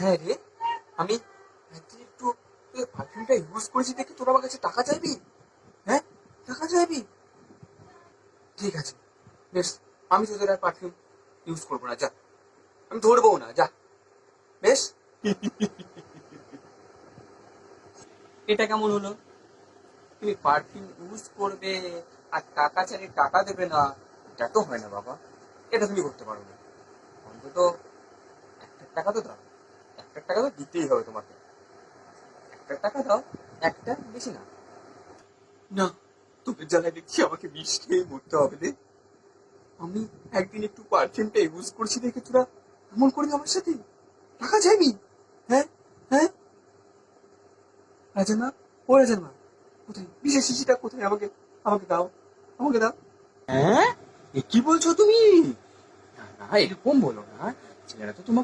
হ্যাঁ রে, আমি একদিন একটু পারফিউমটা ইউজ করেছি দেখে তোর আমার কাছে টাকা চাইবি? হ্যাঁ, টাকা চাইবি? ঠিক আছে, বেশ, আমি তোদের আর পারফিউম ইউজ করবো না, যা। আমি ধরবো না, যা। বেশ। এটা কেমন হলো? তুমি পারফিউম ইউজ করবে আর টাকা চাইলে টাকা দেবে না, এটা তো হয় না বাবা। এটা তুমি করতে পারো না। অন্তত 1 টাকা তো দাও। 1 টাকা তো দিতেই হবে তোমাকে। 1 টাকা দাও, একটা, বেশি না। না, তোকে জ্বালায় দেখছি আমাকে বিষ খেয়ে মরতে হবে রে। আমি একদিন একটু পারফিউমটা ইউজ করছি দেখে তোরা এমন করবি আমার সাথে? টাকা চাইবি? হ্যাঁ, হ্যাঁ। রাজান মা, ও রাজান মা, কোথায় বিশেষ শিশিটা কোথায়? আমাকে আমাকে দাও, আমাকে দাও। হ্যাঁ, এ কি বলছো তুমি? না না, এরকম বলো না। ছেলেরা তো তোমাকে